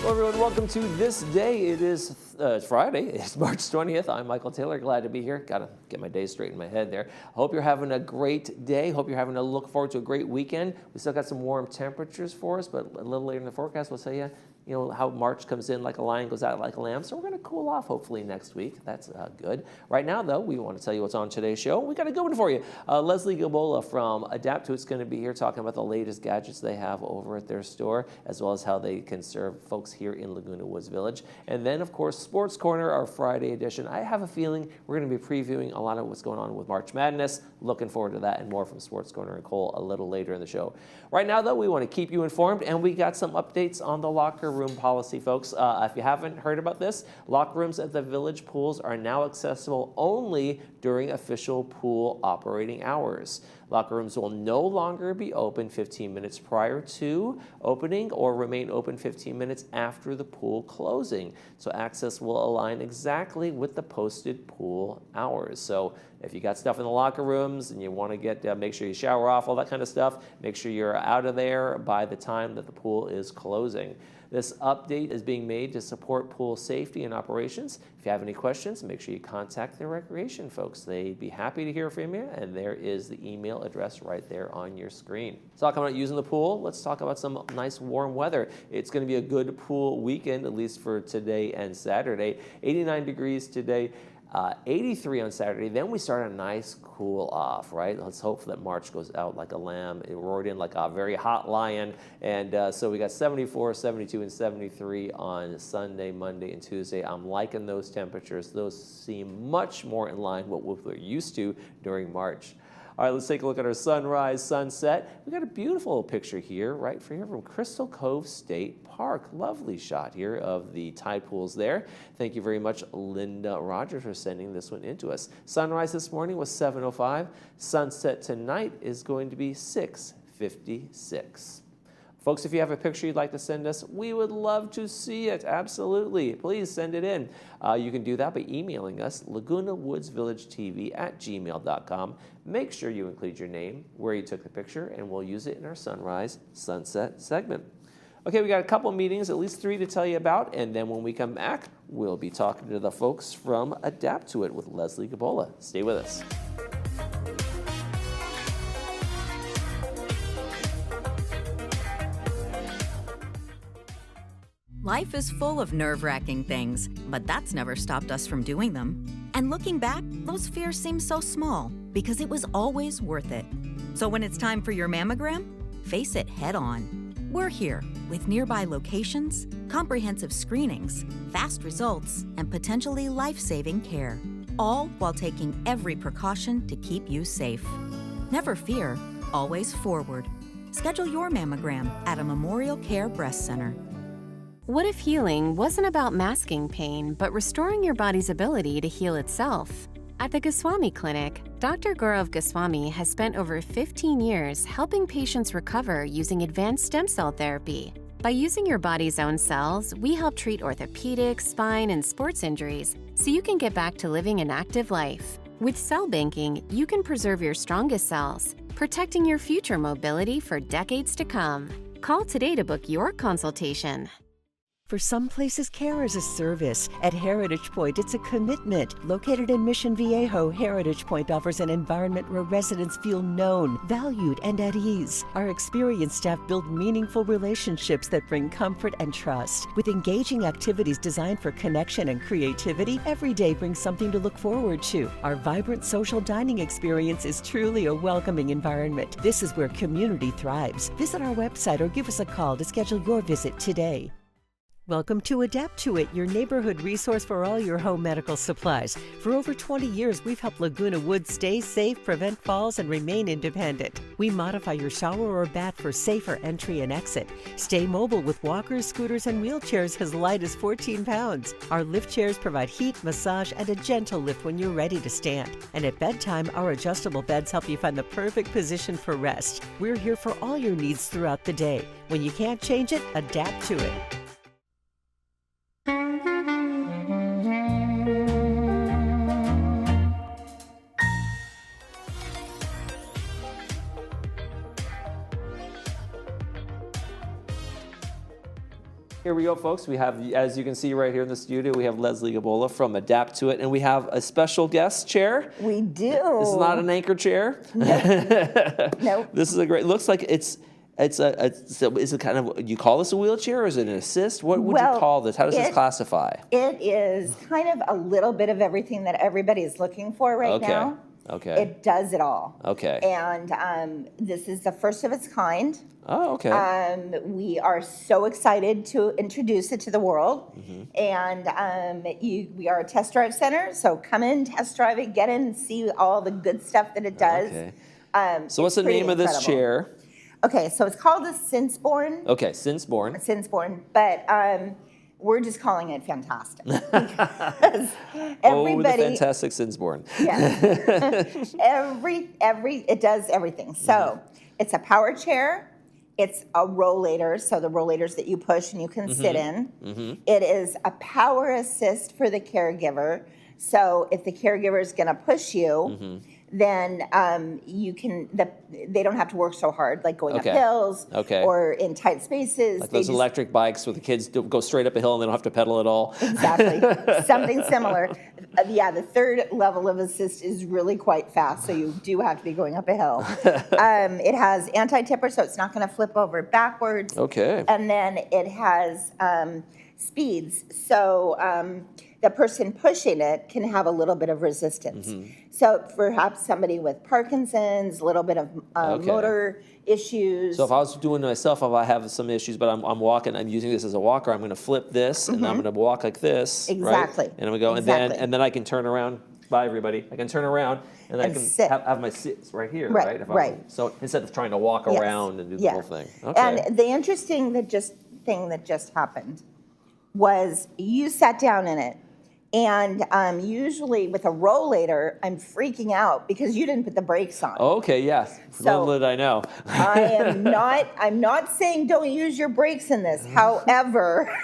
Hello everyone, welcome to This Day. It is Friday, it's March 20th. I'm Michael Taylor, glad to be here. Gotta get my day straight in my head there. I hope you're having a great day. Hope you're having to look forward to a great weekend. We still got some warm temperatures for us, but a little later in the forecast we'll tell you, how March comes in like a lion, goes out like a lamb. So we're gonna cool off hopefully next week. That's good. Right now though, we want to tell you what's on today's show. We got a good one for you. Leslie Gabola from Adapt to It's gonna be here talking about the latest gadgets they have over at their store, as well as how they can serve folks here in Laguna Woods Village. And then of course, Sports Corner, our Friday edition. I have a feeling we're gonna be previewing a lot of what's going on with March Madness. Looking forward to that and more from Sports Corner and Cole a little later in the show. Right now though, we want to keep you informed, and we got some updates on the locker room policy, folks. If you haven't heard about this, locker rooms at the village pools are now accessible only during official pool operating hours. Locker rooms will no longer be open 15 minutes prior to opening or remain open 15 minutes after the pool closing. So access will align exactly with the posted pool hours. So if you got stuff in the locker rooms and you want to get, make sure you shower off, all that kind of stuff, make sure you're out of there by the time that the pool is closing. This update is being made to support pool safety and operations. If you have any questions, make sure you contact the recreation folks. They'd be happy to hear from you, and there is the email address right there on your screen. Talking about using the pool, let's talk about some nice warm weather. It's going to be a good pool weekend, at least for today and Saturday. 89 degrees today. 83 on Saturday, then we start a nice cool off, right? Let's hope that March goes out like a lamb. It roared in like a very hot lion. And so we got 74, 72, and 73 on Sunday, Monday, and Tuesday. I'm liking those temperatures. Those seem much more in line with what we're used to during March. All right, let's take a look at our sunrise, sunset. We got a beautiful picture here, right from Crystal Cove State Park. Lovely shot here of the tide pools there. Thank you very much, Linda Rogers, for sending this one into us. Sunrise this morning was 7:05. Sunset tonight is going to be 6:56. Folks, if you have a picture you'd like to send us, we would love to see it. Absolutely. Please send it in. You can do that by emailing us, lagunawoodsvillagetv@gmail.com. Make sure you include your name, where you took the picture, and we'll use it in our sunrise sunset segment. Okay, we got a couple meetings, at least 3 to tell you about, and then when we come back, we'll be talking to the folks from Adapt to It with Leslie Gabola. Stay with us. Life is full of nerve-wracking things, but that's never stopped us from doing them. And looking back, those fears seem so small because it was always worth it. So when it's time for your mammogram, face it head-on. We're here with nearby locations, comprehensive screenings, fast results, and potentially life-saving care, all while taking every precaution to keep you safe. Never fear, always forward. Schedule your mammogram at a Memorial Care Breast Center. What if healing wasn't about masking pain, but restoring your body's ability to heal itself? At the Goswami Clinic, Dr. Gaurav Goswami has spent over 15 years helping patients recover using advanced stem cell therapy. By using your body's own cells, we help treat orthopedic, spine, and sports injuries so you can get back to living an active life. With cell banking, you can preserve your strongest cells, protecting your future mobility for decades to come. Call today to book your consultation. For some places, care is a service. At Heritage Point, it's a commitment. Located in Mission Viejo, Heritage Point offers an environment where residents feel known, valued, and at ease. Our experienced staff build meaningful relationships that bring comfort and trust. With engaging activities designed for connection and creativity, every day brings something to look forward to. Our vibrant social dining experience is truly a welcoming environment. This is where community thrives. Visit our website or give us a call to schedule your visit today. Welcome to Adapt to It, your neighborhood resource for all your home medical supplies. For over 20 years, we've helped Laguna Woods stay safe, prevent falls, and remain independent. We modify your shower or bath for safer entry and exit. Stay mobile with walkers, scooters, and wheelchairs as light as 14 pounds. Our lift chairs provide heat, massage, and a gentle lift when you're ready to stand. And at bedtime, our adjustable beds help you find the perfect position for rest. We're here for all your needs throughout the day. When you can't change it, adapt to it. Here we go, folks. We have, as you can see right here in the studio, we have Leslie Gabola from Adapt to It, and we have a special guest chair. We do. This is not an anchor chair. Nope. This is a great. Looks like it's is it kind of, you call this a wheelchair or is it an assist? What would you call this? How does this classify? It is kind of a little bit of everything that everybody is looking for right now. Okay. It does it all. Okay. And this is the first of its kind. Oh, okay. We are so excited to introduce it to the world. And we are a test drive center, so come in, test drive it, get in and see all the good stuff that it does. Okay. So what's the name of this chair? Okay, so it's called a Sinceborn. Okay, Sinceborn. Sinceborn, but we're just calling it fantastic. Because Oh, the everybody, fantastic Sinceborn. yes, it does everything. So it's a power chair. It's a rollator, so the rollators that you push and you can sit in. It is a power assist for the caregiver. So if the caregiver is going to push you, then you can. They don't have to work so hard, like going up hills or in tight spaces. Like those electric bikes where the kids go straight up a hill and they don't have to pedal at all. Exactly, something similar. Yeah, the third level of assist is really quite fast, so you do have to be going up a hill. It has anti-tipper, so it's not going to flip over backwards. Okay. And then it has speeds, so the person pushing it can have a little bit of resistance. So perhaps somebody with Parkinson's, a little bit of motor issues. So if I was doing it myself, if I have some issues, but I'm walking, I'm using this as a walker, I'm going to flip this, and I'm going to walk like this. Exactly. Right? And I'm going to go, and then I can turn around. Bye, everybody. I can turn around, and I can have my sits right here, right? Right. So instead of trying to walk around and do the whole thing. Okay. And the interesting thing that just happened was you sat down in it. And usually with a rollator, I'm freaking out because you didn't put the brakes on. Okay, yes. So little did I know. I'm not saying don't use your brakes in this. However,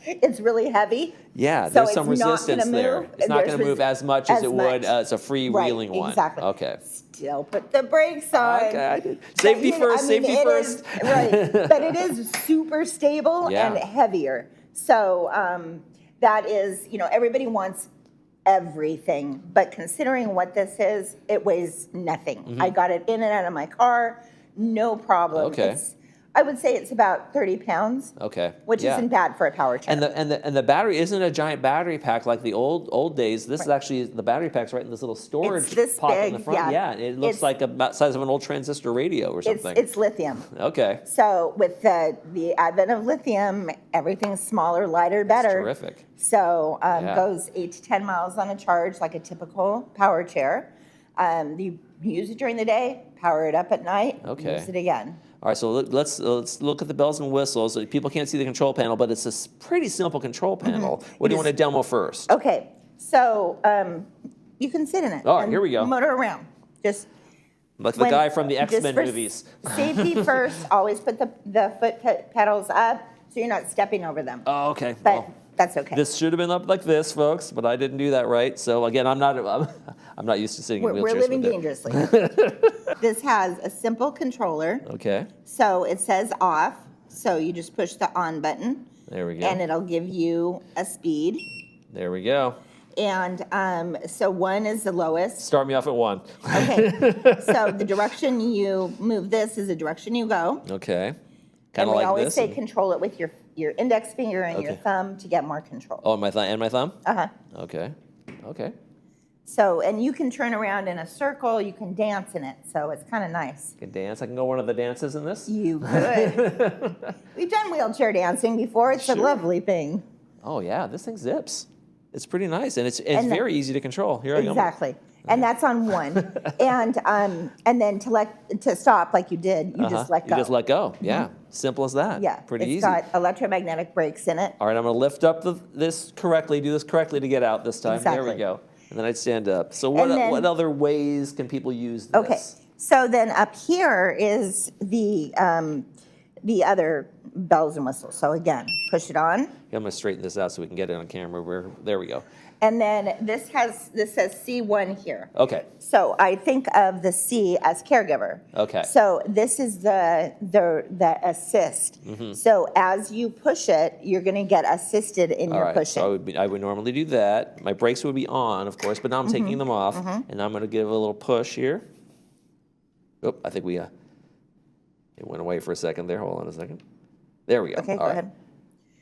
it's really heavy. Yeah, so there's some resistance there. It's not going to move as much as it would. It's a freewheeling one. Exactly. Okay. Still put the brakes on. Okay, I did. Safety first, safety first. Right, but it is super stable and heavier. So that is, everybody wants everything, but considering what this is, it weighs nothing. I got it in and out of my car, no problem. Okay. I would say it's about 30 pounds. Okay. Which isn't bad for a power chair. And the battery isn't a giant battery pack like the old days. This is actually, the battery pack's right in this little storage pocket in the front. Yeah, it looks like about size of an old transistor radio or something. It's lithium. Okay. So with the advent of lithium, everything's smaller, lighter, better. That's terrific. So goes 8 to 10 miles on a charge like a typical power chair. You use it during the day, power it up at night, use it again. All right, so let's look at the bells and whistles. People can't see the control panel, but it's a pretty simple control panel. What do you want to demo first? Okay, so you can sit in it. All right, here we go. Motor around. Just like the guy from the X-Men movies. Safety first, always put the foot pedals up so you're not stepping over them. Oh, okay. But that's okay. This should have been up like this, folks, but I didn't do that right. So again, I'm not used to sitting in wheelchairs. We're living dangerously. This has a simple controller. Okay. So it says off. So you just push the on button. There we go. And it'll give you a speed. There we go. And so 1 is the lowest. Start me off at 1. Okay. So the direction you move this is the direction you go. Okay. And we always say control it with your index finger and your thumb to get more control. Oh, my thumb and my thumb? Uh-huh. Okay. Okay. So, and you can turn around in a circle, you can dance in it, so it's kind of nice. I can dance. I can go one of the dances in this? You could. We've done wheelchair dancing before. It's a lovely thing. Oh, yeah. This thing zips. It's pretty nice, and it's very easy to control. Here I go. Exactly. And that's on 1. And then to stop like you did, you just let go. You just let go. Yeah. Simple as that. Yeah. Pretty easy. It's got electromagnetic brakes in it. All right, I'm going to lift up this correctly, do this correctly to get out this time. Exactly. There we go. And then I'd stand up. So what other ways can people use this? Okay. So then up here is the the other bells and whistles. So again, push it on. I'm going to straighten this out so we can get it on camera. There we go. And then this says C1 here. Okay. So I think of the C as caregiver. Okay. So this is the assist. So as you push it, you're going to get assisted in All your right. pushing. So I would normally do that. My brakes would be on, of course, but now I'm taking them off, and I'm going to give a little push here. Oh, I think it went away for a second there. Hold on a second. There we go. Okay, All go right. ahead.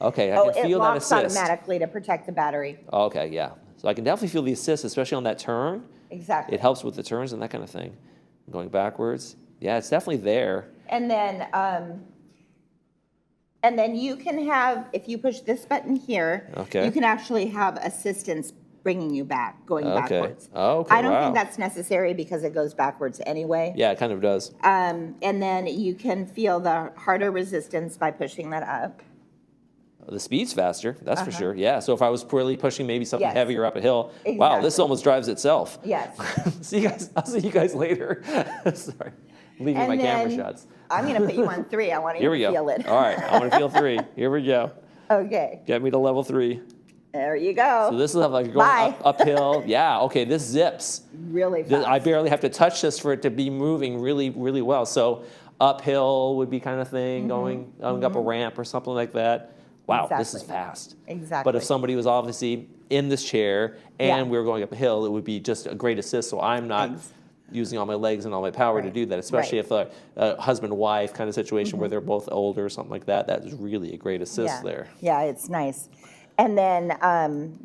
Okay, I Oh, can it feel that locks assist. automatically to protect the battery. Okay, yeah. So I can definitely feel the assist, especially on that turn. Exactly. It helps with the turns and that kind of thing. Going backwards. Yeah, it's definitely there. And then you can have, if you push this button here, Okay. you can actually have assistance bringing you back, going Okay. backwards. Okay, I don't think wow. that's necessary because it goes backwards anyway. Yeah, it kind of does. And then you can feel the harder resistance by pushing that up. The speed's faster, that's for sure. Yeah, so if I was poorly pushing maybe something Yes. heavier up a hill, wow, this Exactly. almost drives itself. Yes. I'll see you guys later. Sorry. Leaving And my camera then shots. I'm going to put you on 3. I want Here you we to go. feel it. All right, I want to feel 3. Here we go. Okay. Get me to level 3. There you go. So this is like going Bye. uphill. Yeah, okay, this zips. Really fast. I barely have to touch this for it to be moving really, really well. So uphill would be kind of thing, going up a ramp or something like that. Wow, this is Exactly. fast. Exactly. But if somebody was obviously in this chair and Yeah. we were going up a hill, it would be just a great assist. So I'm not using all my legs and all my power to do that, especially if a husband-wife kind of situation where they're both older or something like that. That is really a great assist there. Yeah, it's nice. And then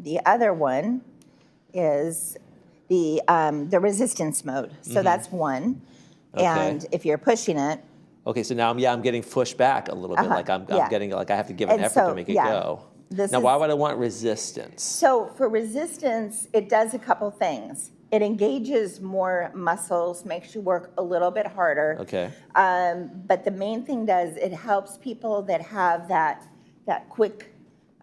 the other one is the resistance mode. So that's one. Okay. And if you're pushing it, Okay, so now I'm getting pushed back a little bit, like I'm yeah. getting, like I have to give an And effort to so, make it yeah, go. this Now, is- why would I want resistance? so for resistance, it does a couple things. It engages more muscles, makes you work a little bit harder. Okay. But the main thing does, it helps people that have that quick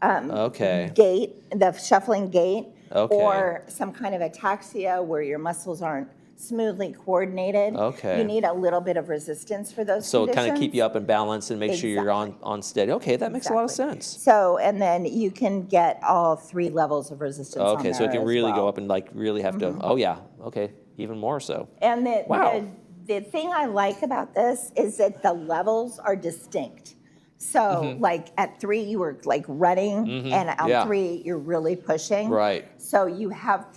Okay. gait, the shuffling gait, Okay. or some kind of ataxia where your muscles aren't smoothly coordinated. Okay. You need a little bit of resistance for those So conditions. kind of keep you up in balance and make sure you're on steady. Okay, that makes a lot of Exactly. sense. So, and then you can get all 3 levels of resistance on Okay, so it there can as really go well. up and like really have to, oh yeah, okay, even more so. And Wow. the thing I like about this is that the levels are distinct. So like at 3, you were like running, and at Yeah. 3, you're really pushing. Right. So you have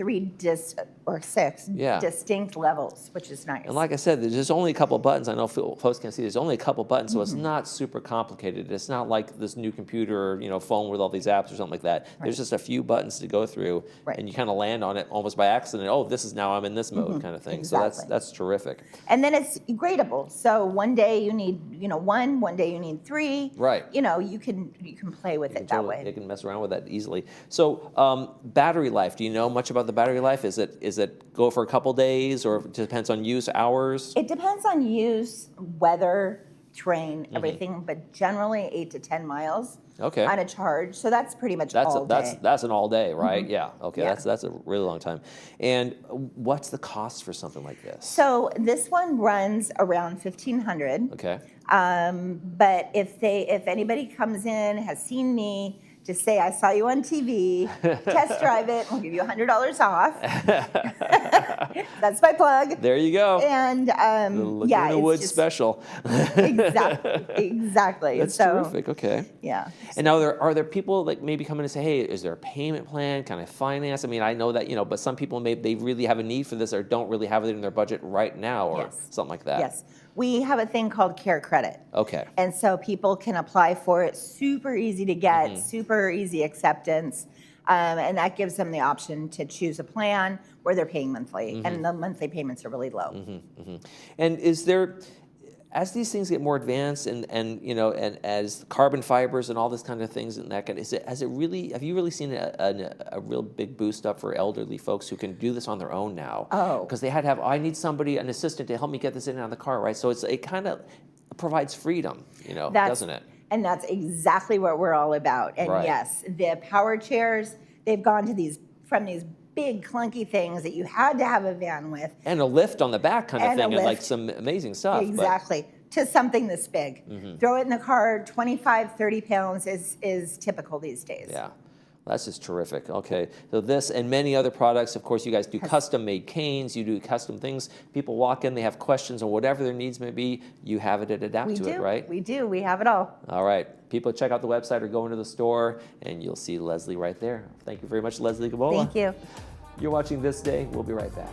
6 Yeah. distinct levels, which is nice. And like I said, there's only a couple buttons. I know folks can't see. There's only a couple buttons, so it's not super complicated. It's not like this new computer or phone with all these apps or something like that. There's just a few buttons to go through, Right. and you kind of land on it almost by accident. Oh, this is now I'm in this mode, kind of thing. So Exactly. that's terrific. And then it's gradable. So one day you need, 1, one day you need 3. Right. You can play with it that Totally, way. they can mess around with that easily. So battery life. Do you know much about the battery life? Is it go for a couple days, or it depends on use hours? It depends on use, weather, terrain, Mm-hmm. everything, but generally 8 to 10 miles Okay. on a charge. So that's pretty much That's all day. that's an all day, right? Yeah. Okay. Yeah. That's a really long time. And what's the cost for something like this? So this one runs around 1,500. Okay. But if anybody comes in, has seen me, just say, I saw you on TV, test drive it, we'll give you $100 off. That's my plug. There you go. And The Laguna it's Woods just- special. Exactly. That's So, terrific. Okay. Yeah. And now are there people like maybe coming and say, hey, is there a payment plan? Can I finance? I mean, I know that, but some people they really have a need for this or don't really have it in their budget right now or Yes. something like that. Yes. We have a thing called Care Credit. Okay. And so people can apply for it. Super easy to get, Mm-hmm. super easy acceptance. And that gives them the option to choose a plan where they're paying monthly. Mm-hmm. And the monthly payments are really low. And is there, as these things get more advanced and as carbon fibers and all this kind of things and that kind of, have you really seen a real big boost up for elderly folks who can do this on their own now? Oh. Because they had to have, I need an assistant to help me get this in and out of the car, right? So it kind of provides freedom, doesn't it? And that's exactly what we're all about. And Right. yes, the power chairs, they've gone to these big clunky things that you had to have a van with. And a lift on the back kind of And a thing and like lift. some amazing stuff. but- Exactly. to something this big. Throw it in the car, 25, 30 pounds is typical these days. Yeah. That's just terrific. Okay, so this and many other products, of course, you guys do custom-made canes, you do custom things. People walk in, they have questions on whatever their needs may be, you have it at Adapt to It, right? We do. We have it all. All right. People check out the website or go into the store, and you'll see Leslie right there. Thank you very much, Leslie Gabola. Thank you. You're watching This Day. We'll be right back.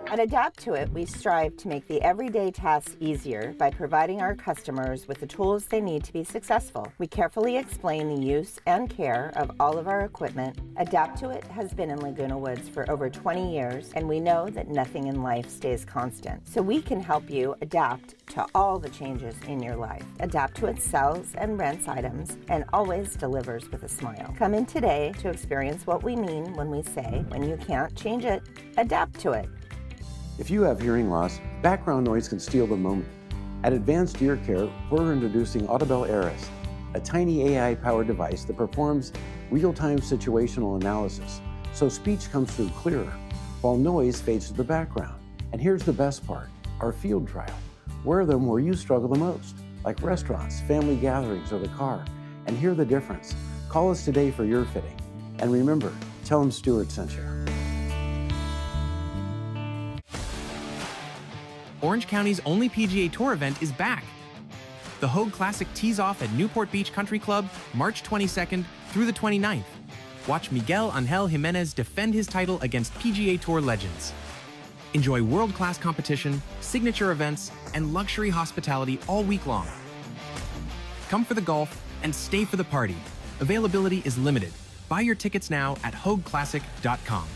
At Adapt to It, we strive to make the everyday tasks easier by providing our customers with the tools they need to be successful. We carefully explain the use and care of all of our equipment. Adapt to It has been in Laguna Woods for over 20 years, and we know that nothing in life stays constant. So we can help you adapt to all the changes in your life. Adapt to It sells and rents items and always delivers with a smile. Come in today to experience what we mean when we say, when you can't change it, adapt to it. If you have hearing loss, background noise can steal the moment. At Advanced Ear Care, we're introducing Audibel Aris, a tiny AI-powered device that performs real-time situational analysis, so speech comes through clearer, while noise fades to the background. And here's the best part, our field trial. Wear them where you struggle the most, like restaurants, family gatherings, or the car, and hear the difference. Call us today for your fitting. And remember, tell them Stuart sent you. Orange County's only PGA Tour event is back. The Hogue Classic tees off at Newport Beach Country Club March 22nd through the 29th. Watch Miguel Angel Jimenez defend his title against PGA Tour legends. Enjoy world-class competition, signature events, and luxury hospitality all week long. Come for the golf and stay for the party. Availability is limited. Buy your tickets now at hogueclassic.com.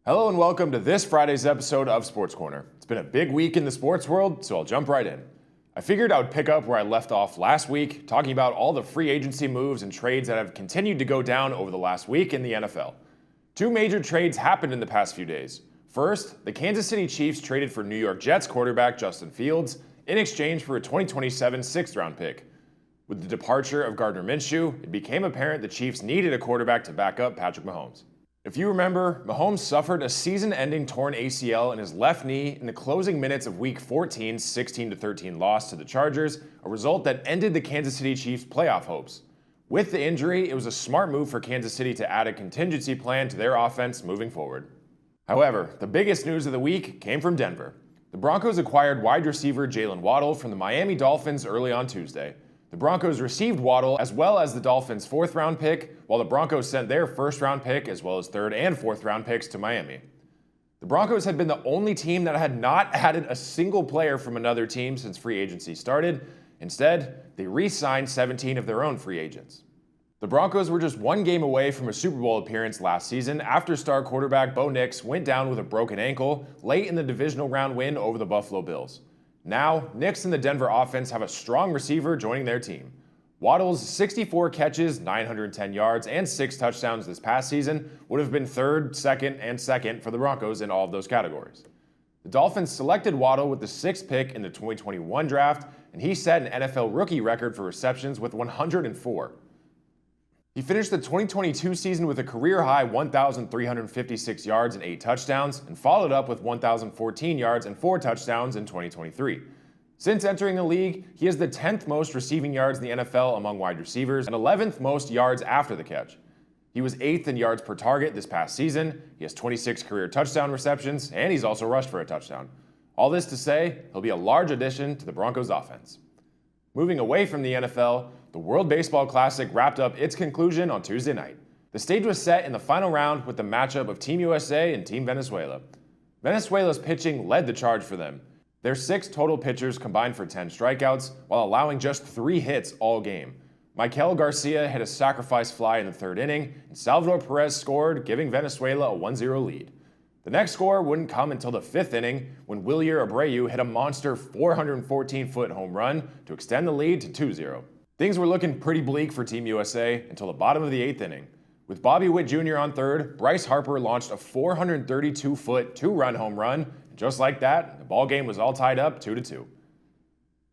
Hello and welcome to this Friday's episode of Sports Corner. It's been a big week in the sports world, so I'll jump right in. I figured I would pick up where I left off last week, talking about all the free agency moves and trades that have continued to go down over the last week in the NFL. Two major trades happened in the past few days. First, the Kansas City Chiefs traded for New York Jets quarterback Justin Fields in exchange for a 2027 sixth-round pick. With the departure of Gardner Minshew, it became apparent the Chiefs needed a quarterback to back up Patrick Mahomes. If you remember, Mahomes suffered a season-ending torn ACL in his left knee in the closing minutes of Week 14's 16-13 loss to the Chargers, a result that ended the Kansas City Chiefs' playoff hopes. With the injury, it was a smart move for Kansas City to add a contingency plan to their offense moving forward. However, the biggest news of the week came from Denver. The Broncos acquired wide receiver Jalen Waddle from the Miami Dolphins early on Tuesday. The Broncos received Waddle as well as the Dolphins' fourth-round pick, while the Broncos sent their first-round pick as well as third and fourth-round picks to Miami. The Broncos had been the only team that had not added a single player from another team since free agency started. Instead, they re-signed 17 of their own free agents. The Broncos were just one game away from a Super Bowl appearance last season after star quarterback Bo Nix went down with a broken ankle late in the divisional round win over the Buffalo Bills. Now, Nix and the Denver offense have a strong receiver joining their team. Waddle's 64 catches, 910 yards, and 6 touchdowns this past season would have been third, second, and second for the Broncos in all of those categories. The Dolphins selected Waddle with the 6th pick in the 2021 draft, and he set an NFL rookie record for receptions with 104. He finished the 2022 season with a career-high 1,356 yards and 8 touchdowns, and followed up with 1,014 yards and 4 touchdowns in 2023. Since entering the league, he has the 10th most receiving yards in the NFL among wide receivers and 11th most yards after the catch. He was 8th in yards per target this past season, he has 26 career touchdown receptions, and he's also rushed for a touchdown. All this to say, he'll be a large addition to the Broncos offense. Moving away from the NFL, the World Baseball Classic wrapped up its conclusion on Tuesday night. The stage was set in the final round with the matchup of Team USA and Team Venezuela. Venezuela's pitching led the charge for them. Their 6 total pitchers combined for 10 strikeouts, while allowing just 3 hits all game. Michael Garcia hit a sacrifice fly in the 3rd inning, and Salvador Perez scored, giving Venezuela a 1-0 lead. The next score wouldn't come until the 5th inning, when Wilyer Abreu hit a monster 414-foot home run to extend the lead to 2-0. Things were looking pretty bleak for Team USA until the bottom of the 8th inning. With Bobby Witt Jr. on third, Bryce Harper launched a 432-foot 2-run home run, and just like that, the ballgame was all tied up 2-2. In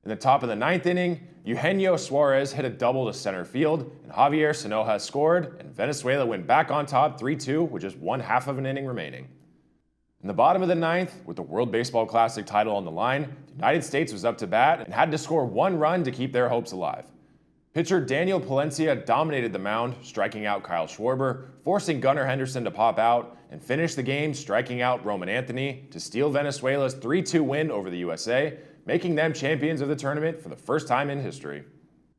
the top of the 9th inning, Eugenio Suarez hit a double to center field, and Javier Sinoja scored, and Venezuela went back on top 3-2 with just 1/2 of an inning remaining. In the bottom of the 9th, with the World Baseball Classic title on the line, the United States was up to bat and had to score 1 run to keep their hopes alive. Pitcher Daniel Palencia dominated the mound, striking out Kyle Schwarber, forcing Gunnar Henderson to pop out, and finished the game striking out Roman Anthony to steal Venezuela's 3-2 win over the USA, making them champions of the tournament for the first time in history.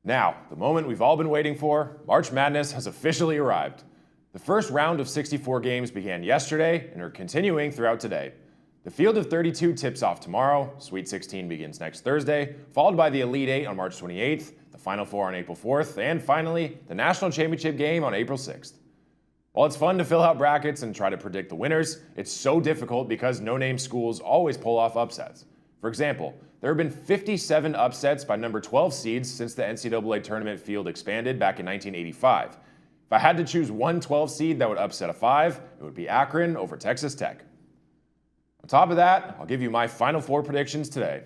Now, the moment we've all been waiting for, March Madness has officially arrived. The first round of 64 games began yesterday and are continuing throughout today. The field of 32 tips off tomorrow, Sweet 16 begins next Thursday, followed by the Elite 8 on March 28th, the Final Four on April 4th, and finally, the National Championship game on April 6th. While it's fun to fill out brackets and try to predict the winners, it's so difficult because no-name schools always pull off upsets. For example, there have been 57 upsets by number 12 seeds since the NCAA tournament field expanded back in 1985. If I had to choose one 12 seed that would upset a 5, it would be Akron over Texas Tech. On top of that, I'll give you my Final Four predictions today.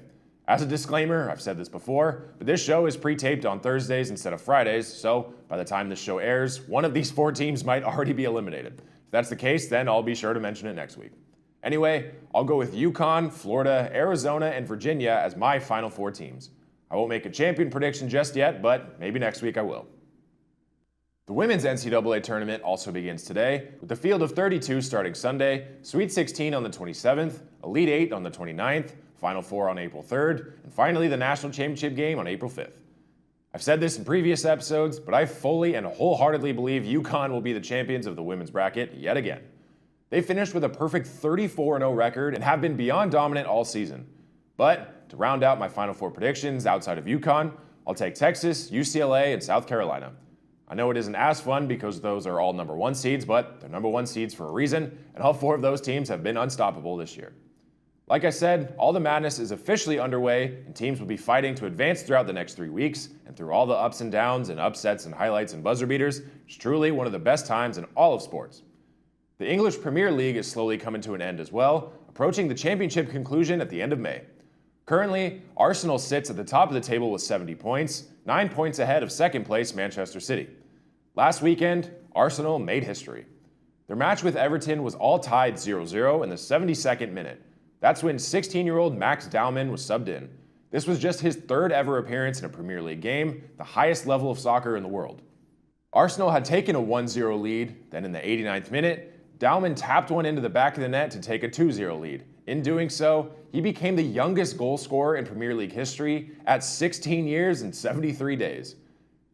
As a disclaimer, I've said this before, but this show is pre-taped on Thursdays instead of Fridays, so by the time this show airs, one of these 4 teams might already be eliminated. If that's the case, then I'll be sure to mention it next week. Anyway, I'll go with UConn, Florida, Arizona, and Virginia as my Final Four teams. I won't make a champion prediction just yet, but maybe next week I will. The women's NCAA tournament also begins today, with the field of 32 starting Sunday, Sweet 16 on the 27th, Elite 8 on the 29th, Final Four on April 3rd, and finally the National Championship game on April 5th. I've said this in previous episodes, but I fully and wholeheartedly believe UConn will be the champions of the women's bracket yet again. They finished with a perfect 34-0 record and have been beyond dominant all season. But to round out my Final Four predictions outside of UConn, I'll take Texas, UCLA, and South Carolina. I know it isn't as fun because those are all number 1 seeds, but they're number 1 seeds for a reason, and all 4 of those teams have been unstoppable this year. Like I said, all the madness is officially underway, and teams will be fighting to advance throughout the next 3 weeks, and through all the ups and downs and upsets and highlights and buzzer beaters, it's truly one of the best times in all of sports. The English Premier League is slowly coming to an end as well, approaching the championship conclusion at the end of May. Currently, Arsenal sits at the top of the table with 70 points, 9 points ahead of second place Manchester City. Last weekend, Arsenal made history. Their match with Everton was all tied 0-0 in the 72nd minute. That's when 16-year-old Max Dowman was subbed in. This was just his 3rd ever appearance in a Premier League game, the highest level of soccer in the world. Arsenal had taken a 1-0 lead, then in the 89th minute, Dowman tapped one into the back of the net to take a 2-0 lead. In doing so, he became the youngest goal scorer in Premier League history at 16 years and 73 days.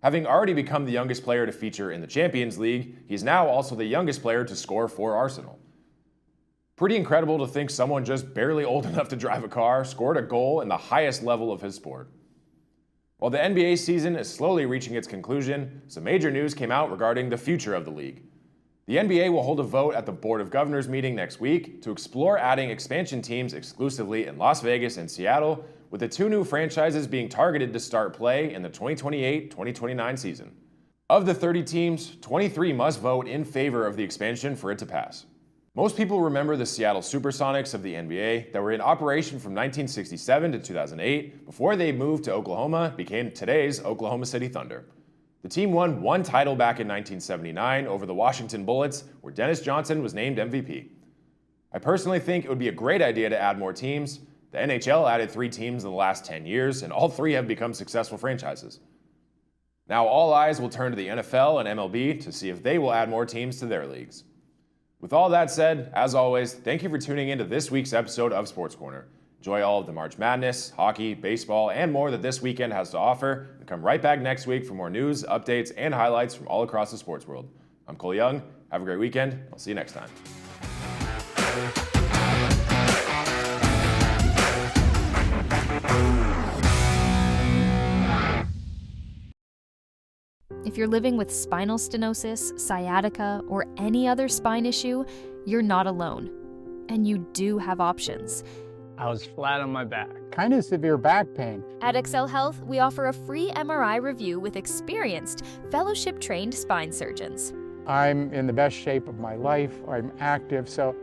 Having already become the youngest player to feature in the Champions League, he's now also the youngest player to score for Arsenal. Pretty incredible to think someone just barely old enough to drive a car scored a goal in the highest level of his sport. While the NBA season is slowly reaching its conclusion, some major news came out regarding the future of the league. The NBA will hold a vote at the Board of Governors meeting next week to explore adding expansion teams exclusively in Las Vegas and Seattle, with the 2 new franchises being targeted to start play in the 2028-2029 season. Of the 30 teams, 23 must vote in favor of the expansion for it to pass. Most people remember the Seattle Supersonics of the NBA that were in operation from 1967 to 2008 before they moved to Oklahoma, became today's Oklahoma City Thunder. The team won 1 title back in 1979 over the Washington Bullets, where Dennis Johnson was named MVP. I personally think it would be a great idea to add more teams. The NHL added 3 teams in the last 10 years, and all 3 have become successful franchises. Now all eyes will turn to the NFL and MLB to see if they will add more teams to their leagues. With all that said, as always, thank you for tuning in to this week's episode of Sports Corner. Enjoy all of the March Madness, hockey, baseball, and more that this weekend has to offer, and come right back next week for more news, updates, and highlights from all across the sports world. I'm Cole Young. Have a great weekend. I'll see you next time. If you're living with spinal stenosis, sciatica, or any other spine issue, you're not alone. And you do have options. I was flat on my back, kind of severe back pain. At Excel Health, we offer a free MRI review with experienced, fellowship-trained spine surgeons. I'm in the best shape of my life. I'm active, so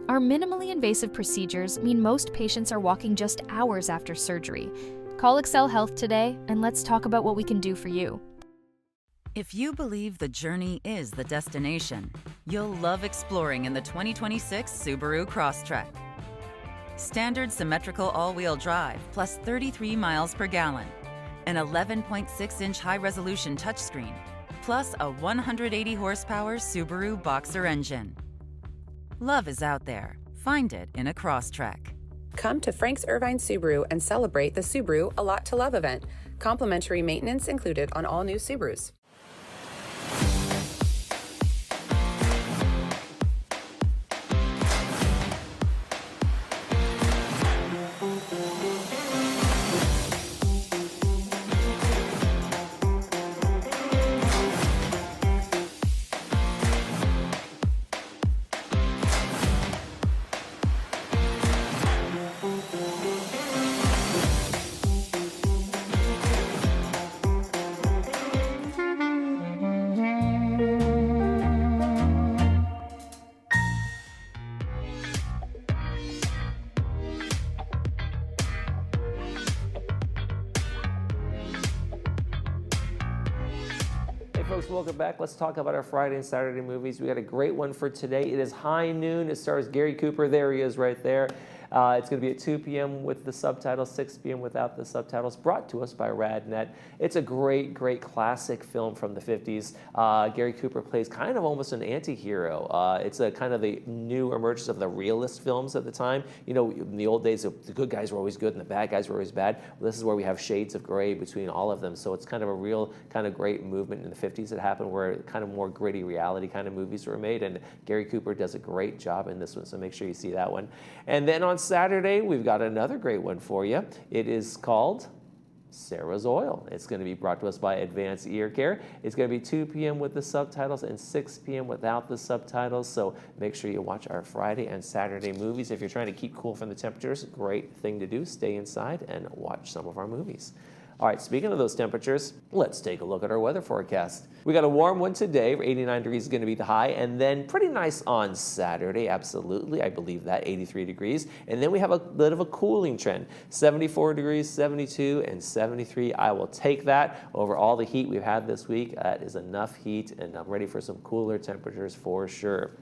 Our minimally invasive procedures mean most patients are walking just hours after surgery. Call Excel Health today and let's talk about what we can do for you. If you believe the journey is the destination, you'll love exploring in the 2026 Subaru Crosstrek. Standard symmetrical all-wheel drive plus 33 miles per gallon, an 11.6-inch high-resolution touchscreen, plus a 180 horsepower Subaru Boxer engine. Love is out there. Find it in a Crosstrek. Come to Frank's Irvine Subaru and celebrate the Subaru A Lot to Love event. Complimentary maintenance included on all new Subarus. Folks, welcome back. Let's talk about our Friday and Saturday movies. We got a great one for today. It is High Noon. It stars Gary Cooper. There he is right there. It's going to be at 2 p.m. with the subtitles, 6 p.m. without the subtitles, brought to us by RadNet. It's a great, great classic film from the 50s. Gary Cooper plays kind of almost an anti-hero. It's a kind of the new emergence of the realist films at the time. You know, in the old days, the good guys were always good and the bad guys were always bad. Well, this is where we have shades of gray between all of them. So it's kind of a real kind of great movement in the 50s that happened where kind of more gritty reality kind of movies were made. And Gary Cooper does a great job in this one. So make sure you see that one. And then on Saturday, we've got another great one for you. It is called Sarah's Oil. It's going to be brought to us by Advanced Ear Care. It's going to be 2 p.m. with the subtitles and 6 p.m. without the subtitles. So make sure you watch our Friday and Saturday movies. If you're trying to keep cool from the temperatures, great thing to do. Stay inside and watch some of our movies. All right, speaking of those temperatures, let's take a look at our weather forecast. We got a warm one today. 89 degrees is going to be the high, and then pretty nice on Saturday, absolutely. I believe that, 83 degrees. And then we have a bit of a cooling trend. 74 degrees, 72, and 73. I will take that over all the heat we've had this week. That is enough heat, and I'm ready for some cooler temperatures for sure.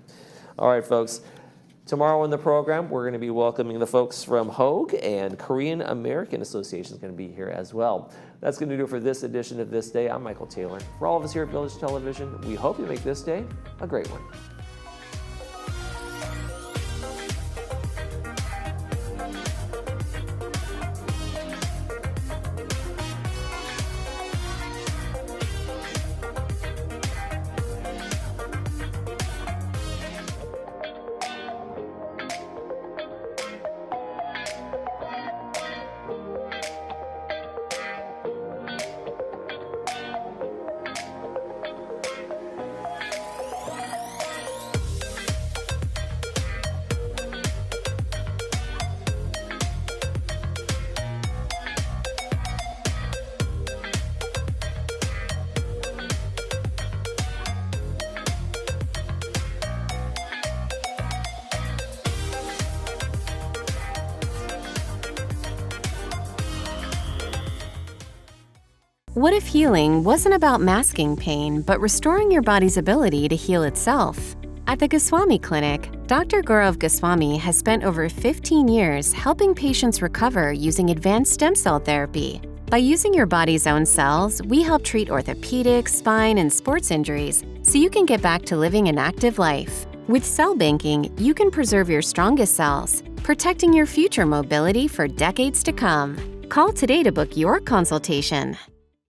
All right, folks. Tomorrow in the program, we're going to be welcoming the folks from Hogue, and Korean American Association is going to be here as well. That's going to do it for this edition of This Day. I'm Michael Taylor. For all of us here at Village Television, we hope you make this day a great one. What if healing wasn't about masking pain, but restoring your body's ability to heal itself? At the Goswami Clinic, Dr. Gaurav Goswami has spent over 15 years helping patients recover using advanced stem cell therapy. By using your body's own cells, we help treat orthopedic, spine, and sports injuries so you can get back to living an active life. With cell banking, you can preserve your strongest cells, protecting your future mobility for decades to come. Call today to book your consultation.